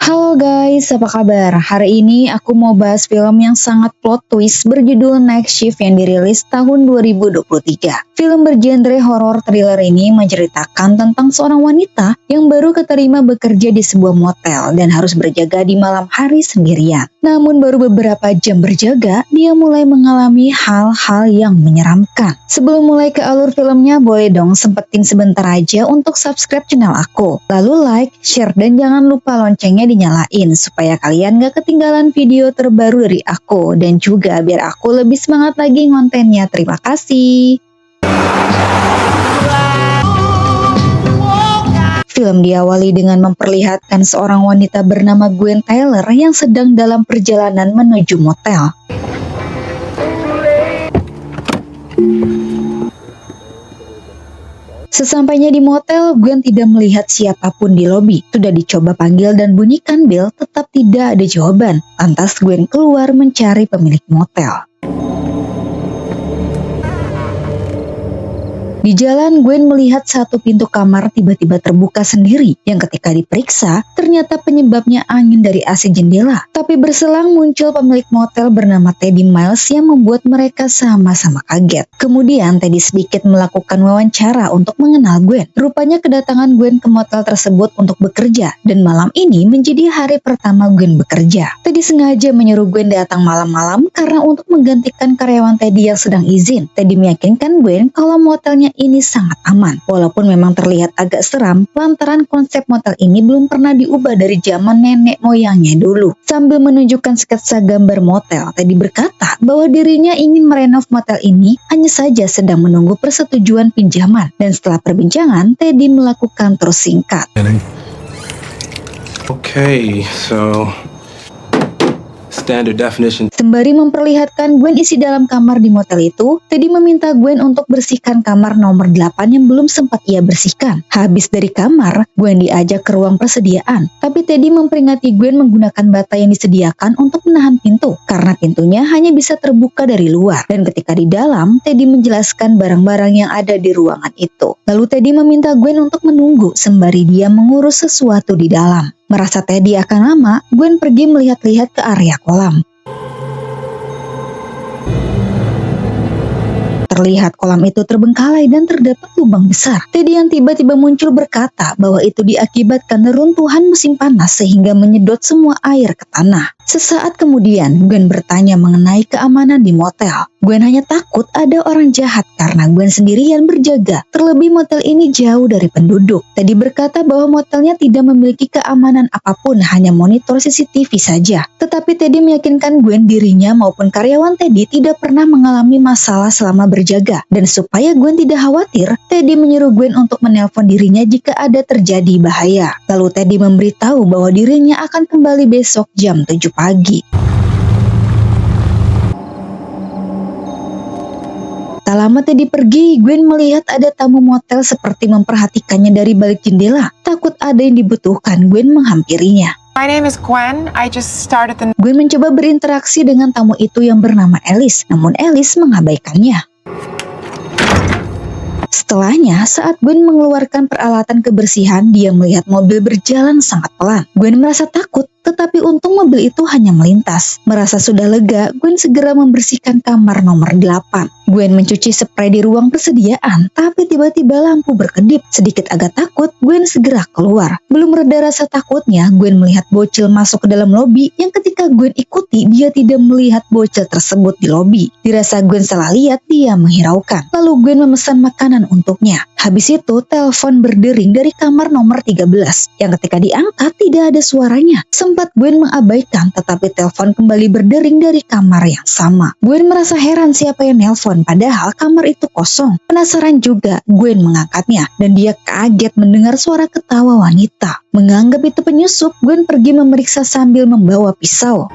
Halo guys, apa kabar? Hari ini aku mau bahas film yang sangat plot twist berjudul Night Shift yang dirilis tahun 2023. Film bergenre horor thriller ini menceritakan tentang seorang wanita yang baru keterima bekerja di sebuah motel dan harus berjaga di malam hari sendirian. Namun baru beberapa jam berjaga, dia mulai mengalami hal-hal yang menyeramkan. Sebelum mulai ke alur filmnya, boleh dong sempetin sebentar aja untuk subscribe channel aku. Lalu like, share, dan jangan lupa loncengnya dinyalain supaya kalian gak ketinggalan video terbaru dari aku dan juga biar aku lebih semangat lagi ngontennya. Terima kasih. Film diawali dengan memperlihatkan seorang wanita bernama Gwen Taylor yang sedang dalam perjalanan menuju motel. Sesampainya di motel, Gwen tidak melihat siapapun di lobi. Sudah dicoba panggil dan bunyikan bel, tetap tidak ada jawaban. Lantas Gwen keluar mencari pemilik motel. Di jalan, Gwen melihat satu pintu kamar tiba-tiba terbuka sendiri, yang ketika diperiksa, ternyata penyebabnya angin dari AC jendela. Tapi berselang muncul pemilik motel bernama Teddy Miles yang membuat mereka sama-sama kaget. Kemudian Teddy sedikit melakukan wawancara untuk mengenal Gwen. Rupanya kedatangan Gwen ke motel tersebut untuk bekerja, dan malam ini menjadi hari pertama Gwen bekerja. Teddy sengaja menyuruh Gwen datang malam-malam karena untuk menggantikan karyawan Teddy yang sedang izin. Teddy meyakinkan Gwen kalau motelnya ini sangat aman, walaupun memang terlihat agak seram lantaran konsep motel ini belum pernah diubah dari zaman nenek moyangnya dulu. Sambil menunjukkan sketsa gambar motel, Teddy berkata bahwa dirinya ingin merenov motel ini, hanya saja sedang menunggu persetujuan pinjaman. Dan setelah perbincangan, Teddy melakukan terus singkat. Okay, so standard definition. Sembari memperlihatkan Gwen isi dalam kamar di motel itu, Teddy meminta Gwen untuk bersihkan kamar nomor 8 yang belum sempat ia bersihkan. Habis dari kamar, Gwen diajak ke ruang persediaan. Tapi Teddy memperingati Gwen menggunakan bata yang disediakan untuk menahan pintu, karena pintunya hanya bisa terbuka dari luar. Dan ketika di dalam, Teddy menjelaskan barang-barang yang ada di ruangan itu. Lalu Teddy meminta Gwen untuk menunggu sembari dia mengurus sesuatu di dalam. Merasa Teddy akan lama, Gwen pergi melihat-lihat ke area kolam. Terlihat kolam itu terbengkalai dan terdapat lubang besar. Teddy yang tiba-tiba muncul berkata bahwa itu diakibatkan neruntuhan musim panas sehingga menyedot semua air ke tanah. Sesaat kemudian, Gwen bertanya mengenai keamanan di motel. Gwen hanya takut ada orang jahat karena Gwen sendirian berjaga. Terlebih motel ini jauh dari penduduk. Teddy berkata bahwa motelnya tidak memiliki keamanan apapun, hanya monitor CCTV saja. Tetapi Teddy meyakinkan Gwen dirinya maupun karyawan Teddy tidak pernah mengalami masalah selama berjaga. Dan supaya Gwen tidak khawatir, Teddy menyuruh Gwen untuk menelpon dirinya jika ada terjadi bahaya. Lalu Teddy memberitahu bahwa dirinya akan kembali besok jam 7 pagi. Tak lama Teddy pergi, Gwen melihat ada tamu motel seperti memperhatikannya dari balik jendela. Takut ada yang dibutuhkan, Gwen menghampirinya. My name is Gwen. I just started the... Gwen mencoba berinteraksi dengan tamu itu yang bernama Alice, namun Alice mengabaikannya. Setelahnya, saat Gwen mengeluarkan peralatan kebersihan, dia melihat mobil berjalan sangat pelan. Gwen merasa takut, tetapi untung mobil itu hanya melintas. Merasa sudah lega, Gwen segera membersihkan kamar nomor 8. Gwen mencuci spray di ruang persediaan, tapi tiba-tiba lampu berkedip. Sedikit agak takut, Gwen segera keluar. Belum reda rasa takutnya, Gwen melihat bocil masuk ke dalam lobi yang ketika Gwen ikuti, dia tidak melihat bocil tersebut di lobi. Dirasa Gwen salah lihat, dia menghiraukan. Lalu Gwen memesan makanan untuknya. Habis itu, telepon berdering dari kamar nomor 13, yang ketika diangkat tidak ada suaranya. Sempat Gwen mengabaikan, tetapi telepon kembali berdering dari kamar yang sama. Gwen merasa heran siapa yang nelpon, padahal kamar itu kosong. Penasaran juga, Gwen mengangkatnya, dan dia kaget mendengar suara ketawa wanita. Menganggap itu penyusup, Gwen pergi memeriksa sambil membawa pisau.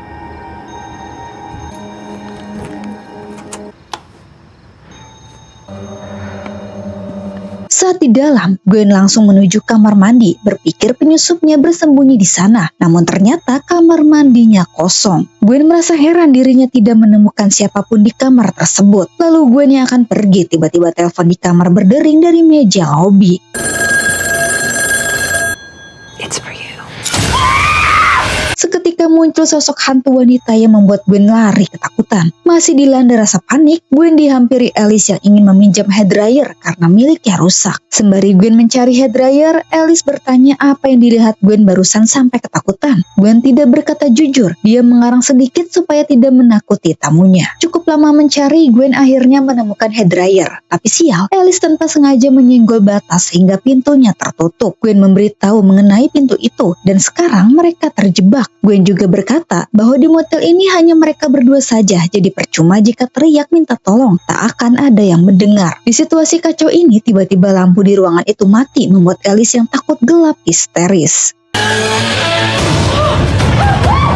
Saat di dalam, Gwen langsung menuju kamar mandi, berpikir penyusupnya bersembunyi di sana. Namun ternyata kamar mandinya kosong. Gwen merasa heran dirinya tidak menemukan siapapun di kamar tersebut. Lalu Gwen yang akan pergi, tiba-tiba telepon di kamar berdering dari meja lobi. It's for you. muncul sosok hantu wanita yang membuat Gwen lari ketakutan. Masih dilanda rasa panik, Gwen dihampiri Alice yang ingin meminjam hairdryer karena miliknya rusak. Sembari Gwen mencari hairdryer, Alice bertanya apa yang dilihat Gwen barusan sampai ketakutan. Gwen tidak berkata jujur, dia mengarang sedikit supaya tidak menakuti tamunya. Cukup lama mencari, Gwen akhirnya menemukan hairdryer. Tapi sial, Alice tanpa sengaja menyenggol batas sehingga pintunya tertutup. Gwen memberitahu mengenai pintu itu dan sekarang mereka terjebak. Gwen juga berkata bahwa di motel ini hanya mereka berdua saja, jadi percuma jika teriak minta tolong, tak akan ada yang mendengar. Di situasi kacau ini, tiba-tiba lampu di ruangan itu mati, membuat Alice yang takut gelap histeris.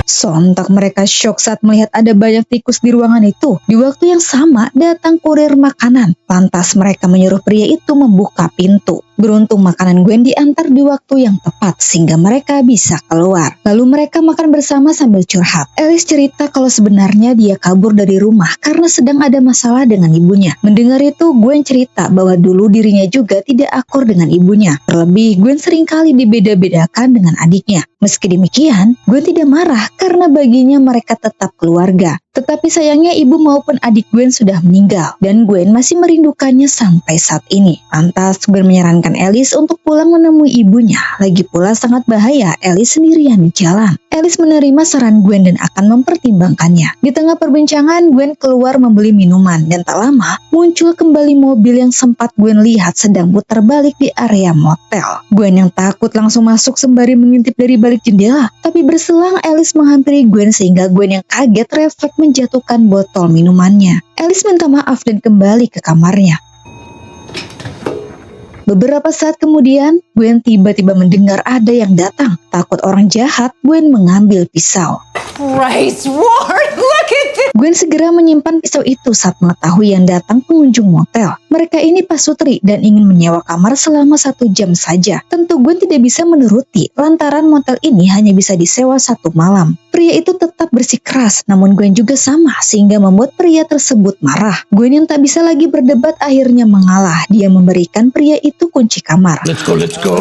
Sontak mereka syok saat melihat ada banyak tikus di ruangan itu. Di waktu yang sama, datang kurir makanan. Lantas mereka menyuruh pria itu membuka pintu. Beruntung makanan Gwen diantar di waktu yang tepat sehingga mereka bisa keluar. Lalu mereka makan bersama sambil curhat. Alice cerita kalau sebenarnya dia kabur dari rumah karena sedang ada masalah dengan ibunya. Mendengar itu, Gwen cerita bahwa dulu dirinya juga tidak akur dengan ibunya. Terlebih, Gwen seringkali dibeda-bedakan dengan adiknya. Meski demikian, Gwen tidak marah karena baginya mereka tetap keluarga. Tetapi sayangnya ibu maupun adik Gwen sudah meninggal dan Gwen masih merindukannya sampai saat ini. Lantas Gwen menyarankan Alice untuk pulang menemui ibunya. Lagi pula sangat bahaya Alice sendirian di jalan. Alice menerima saran Gwen dan akan mempertimbangkannya. Di tengah perbincangan, Gwen keluar membeli minuman dan tak lama muncul kembali mobil yang sempat Gwen lihat sedang putar balik di area motel. Gwen yang takut langsung masuk sembari mengintip dari balik jendela. Tapi berselang Alice menghampiri Gwen sehingga Gwen yang kaget refleks menjatuhkan botol minumannya. Alice minta maaf dan kembali ke kamarnya. Beberapa saat kemudian, Gwen tiba-tiba mendengar ada yang datang. Takut orang jahat, Gwen mengambil pisau. Christ, Ward, look at this! Gwen segera menyimpan pisau itu saat mengetahui yang datang pengunjung motel. Mereka ini pasutri dan ingin menyewa kamar selama 1 jam saja. Tentu Gwen tidak bisa menuruti lantaran motel ini hanya bisa disewa 1 malam. Pria itu tetap bersikeras, namun Gwen juga sama sehingga membuat pria tersebut marah. Gwen yang tak bisa lagi berdebat akhirnya mengalah. Dia memberikan pria itu kunci kamar. let's go.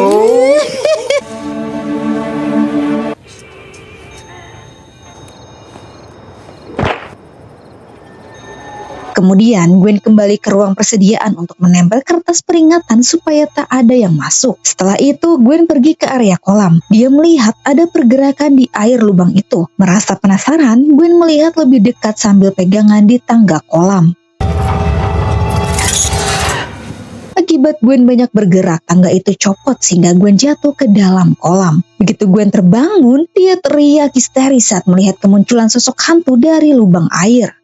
Kemudian Gwen kembali ke ruang persediaan untuk menempel kertas peringatan supaya tak ada yang masuk. Setelah itu Gwen pergi ke area kolam. Dia melihat ada pergerakan di air lubang itu. Merasa penasaran, Gwen melihat lebih dekat sambil pegangan di tangga kolam. Akibat Gwen banyak bergerak, tangga itu copot sehingga Gwen jatuh ke dalam kolam. Begitu Gwen terbangun, dia teriak histeris saat melihat kemunculan sosok hantu dari lubang air.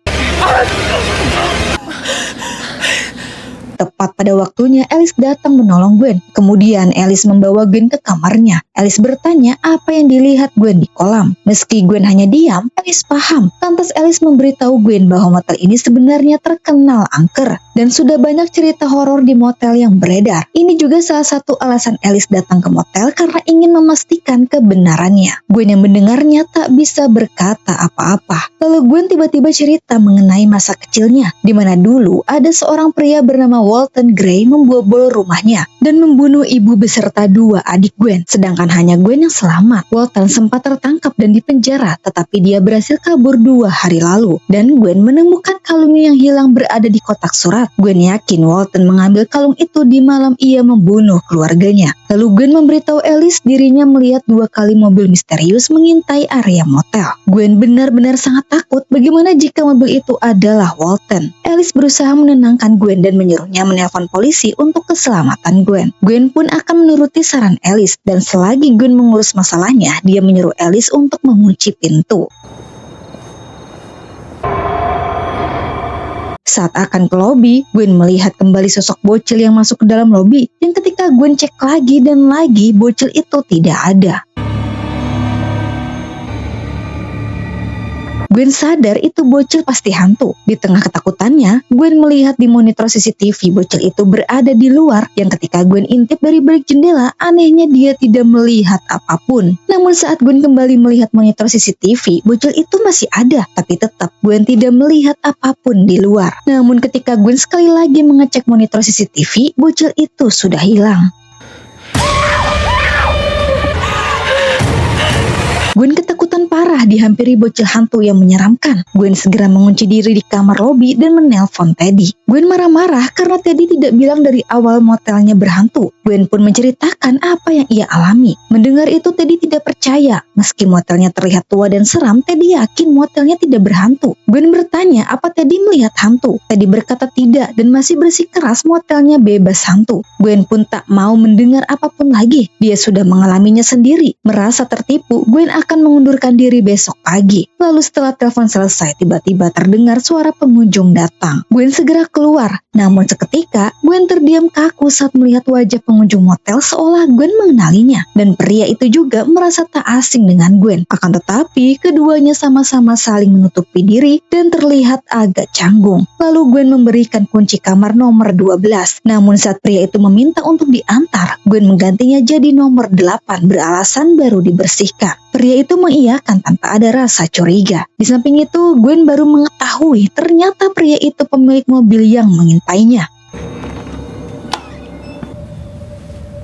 Tepat pada waktunya Alice datang menolong Gwen. Kemudian Alice membawa Gwen ke kamarnya. Alice bertanya apa yang dilihat Gwen di kolam. Meski Gwen hanya diam, Alice paham. Lantas Alice memberitahu Gwen bahwa motel ini sebenarnya terkenal angker dan sudah banyak cerita horor di motel yang beredar. Ini juga salah satu alasan Alice datang ke motel karena ingin memastikan kebenarannya. Gwen yang mendengarnya tak bisa berkata apa-apa. Lalu Gwen tiba-tiba cerita mengenai masa kecilnya, di mana dulu ada seorang pria bernama Walton Gray membobol rumahnya dan membunuh ibu beserta 2 adik Gwen, sedangkan hanya Gwen yang selamat. Walton sempat tertangkap dan dipenjara, tetapi dia berhasil kabur 2 hari lalu. Dan Gwen menemukan kalungnya yang hilang berada di kotak surat. Gwen yakin Walton mengambil kalung itu di malam ia membunuh keluarganya. Lalu Gwen memberitahu Alice dirinya melihat 2 kali mobil misterius mengintai area motel. Gwen benar-benar sangat takut bagaimana jika mobil itu adalah Walton. Alice berusaha menenangkan Gwen dan menyuruhnya menelpon polisi untuk keselamatan Gwen. Gwen pun akan menuruti saran Alice dan selagi Gwen mengurus masalahnya, dia menyuruh Alice untuk mengunci pintu. Saat akan ke lobi, Gwen melihat kembali sosok bocil yang masuk ke dalam lobi. Dan ketika Gwen cek lagi dan lagi, bocil itu tidak ada. Gwen sadar itu bocil pasti hantu. Di tengah ketakutannya, Gwen melihat di monitor CCTV bocil itu berada di luar. Yang ketika Gwen intip dari balik jendela, anehnya dia tidak melihat apapun. Namun saat Gwen kembali melihat monitor CCTV, bocil itu masih ada. Tapi tetap Gwen tidak melihat apapun di luar. Namun ketika Gwen sekali lagi mengecek monitor CCTV, bocil itu sudah hilang. Gwen ketakutan parah dihampiri bocil hantu yang menyeramkan. Gwen segera mengunci diri di kamar lobi dan menelpon Teddy. Gwen marah-marah karena Teddy tidak bilang dari awal motelnya berhantu. Gwen pun menceritakan apa yang ia alami. Mendengar itu Teddy tidak percaya. Meski motelnya terlihat tua dan seram, Teddy yakin motelnya tidak berhantu. Gwen bertanya apa Teddy melihat hantu. Teddy berkata tidak dan masih bersikeras motelnya bebas hantu. Gwen pun tak mau mendengar apapun lagi. Dia sudah mengalaminya sendiri. Merasa tertipu, Gwen akan mengundurkan diri besok pagi. Lalu setelah telepon selesai, tiba-tiba terdengar suara pengunjung datang. Gwen segera keluar. Namun seketika, Gwen terdiam kaku saat melihat wajah pengunjung motel seolah Gwen mengenalinya. Dan pria itu juga merasa tak asing dengan Gwen. Akan tetapi, keduanya sama-sama saling menutupi diri dan terlihat agak canggung. Lalu Gwen memberikan kunci kamar nomor 12. Namun saat pria itu meminta untuk diantar, Gwen menggantinya jadi nomor 8 beralasan baru dibersihkan. Pria itu mengiyakan tanpa ada rasa curiga. Di samping itu, Gwen baru mengetahui ternyata pria itu pemilik mobil yang mengintainya.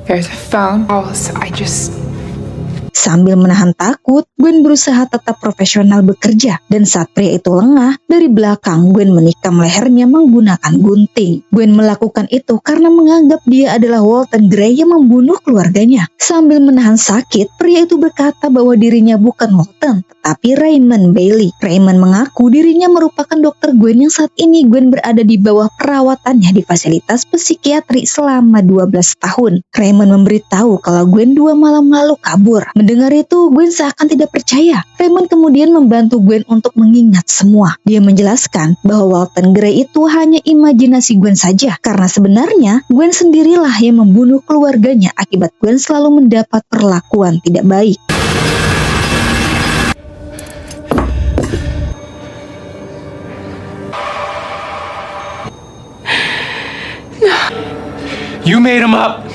There's a phone. Sambil menahan takut, Gwen berusaha tetap profesional bekerja. Dan saat pria itu lengah, dari belakang Gwen menikam lehernya menggunakan gunting. Gwen melakukan itu karena menganggap dia adalah Walton Gray yang membunuh keluarganya. Sambil menahan sakit, pria itu berkata bahwa dirinya bukan Walton, tetapi Raymond Bailey. Raymond mengaku dirinya merupakan dokter Gwen yang saat ini Gwen berada di bawah perawatannya di fasilitas psikiatri selama 12 tahun. Raymond memberitahu kalau Gwen 2 malam lalu kabur. Mendengar itu, Gwen seakan tidak percaya. Raymond kemudian membantu Gwen untuk mengingat semua. Dia menjelaskan bahwa Walton Gray itu hanya imajinasi Gwen saja, karena sebenarnya Gwen sendirilah yang membunuh keluarganya akibat Gwen selalu mendapat perlakuan tidak baik. You made him up.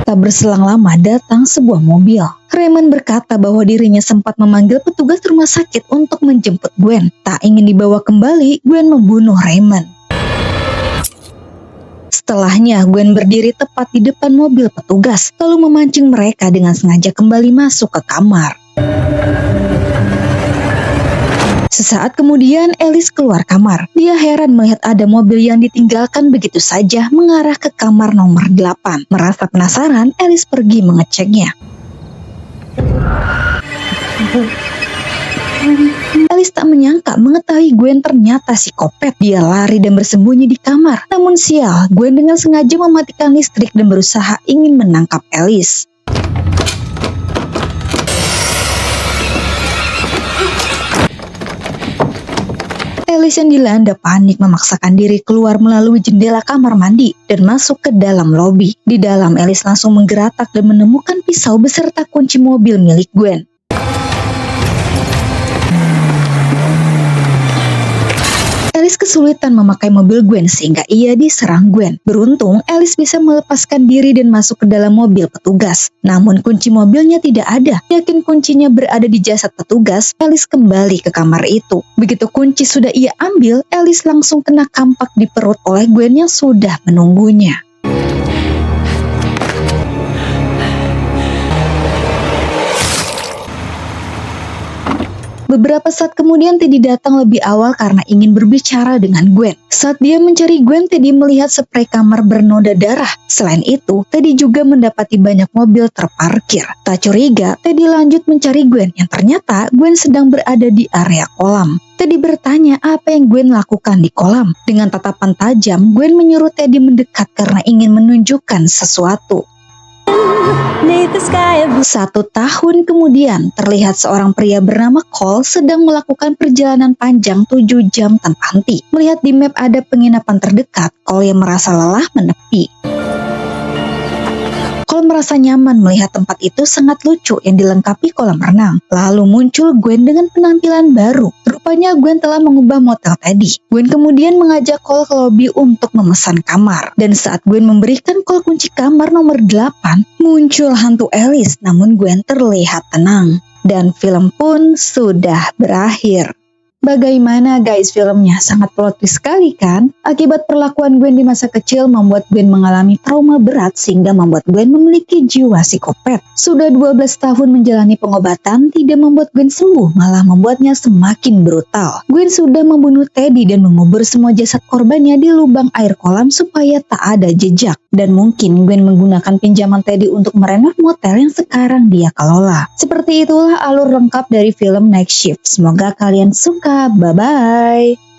Tak berselang lama datang sebuah mobil. Raymond berkata bahwa dirinya sempat memanggil petugas rumah sakit untuk menjemput Gwen. Tak ingin dibawa kembali, Gwen membunuh Raymond. Setelahnya, Gwen berdiri tepat di depan mobil petugas, lalu memancing mereka dengan sengaja kembali masuk ke kamar. Sesaat kemudian, Alice keluar kamar. Dia heran melihat ada mobil yang ditinggalkan begitu saja mengarah ke kamar nomor 8. Merasa penasaran, Alice pergi mengeceknya. Alice tak menyangka mengetahui Gwen ternyata psikopat. Dia lari dan bersembunyi di kamar. Namun sial, Gwen dengan sengaja mematikan listrik dan berusaha ingin menangkap Alice. Alice yang dilanda panik memaksakan diri keluar melalui jendela kamar mandi dan masuk ke dalam lobi. Di dalam, Alice langsung menggeratak dan menemukan pisau beserta kunci mobil milik Gwen. Alice kesulitan memakai mobil Gwen sehingga ia diserang Gwen. Beruntung, Alice bisa melepaskan diri dan masuk ke dalam mobil petugas. Namun kunci mobilnya tidak ada. Yakin kuncinya berada di jasad petugas, Alice kembali ke kamar itu. Begitu kunci sudah ia ambil, Alice langsung kena kampak di perut oleh Gwen yang sudah menunggunya. Beberapa saat kemudian Teddy datang lebih awal karena ingin berbicara dengan Gwen. Saat dia mencari Gwen, Teddy melihat spray kamar bernoda darah. Selain itu, Teddy juga mendapati banyak mobil terparkir. Tak curiga, Teddy lanjut mencari Gwen yang ternyata Gwen sedang berada di area kolam. Teddy bertanya apa yang Gwen lakukan di kolam. Dengan tatapan tajam, Gwen menyuruh Teddy mendekat karena ingin menunjukkan sesuatu. 1 tahun kemudian, terlihat seorang pria bernama Cole sedang melakukan perjalanan panjang 7 jam tanpa henti. Melihat di map ada penginapan terdekat, Cole yang merasa lelah menepi. Cole merasa nyaman melihat tempat itu sangat lucu yang dilengkapi kolam renang. Lalu muncul Gwen dengan penampilan baru. Rupanya Gwen telah mengubah motel Teddy. Gwen kemudian mengajak Cole ke lobi untuk memesan kamar. Dan saat Gwen memberikan Cole kunci kamar nomor 8, muncul hantu Alice, namun Gwen terlihat tenang. Dan film pun sudah berakhir. Bagaimana guys filmnya? Sangat plot twist sekali kan? Akibat perlakuan Gwen di masa kecil membuat Gwen mengalami trauma berat sehingga membuat Gwen memiliki jiwa psikopat. Sudah 12 tahun menjalani pengobatan tidak membuat Gwen sembuh, malah membuatnya semakin brutal. Gwen sudah membunuh Teddy dan mengubur semua jasad korbannya di lubang air kolam supaya tak ada jejak. Dan mungkin Gwen menggunakan pinjaman Teddy untuk merenov motel yang sekarang dia kelola. Seperti itulah alur lengkap dari film Night Shift. Semoga kalian suka. Bye-bye.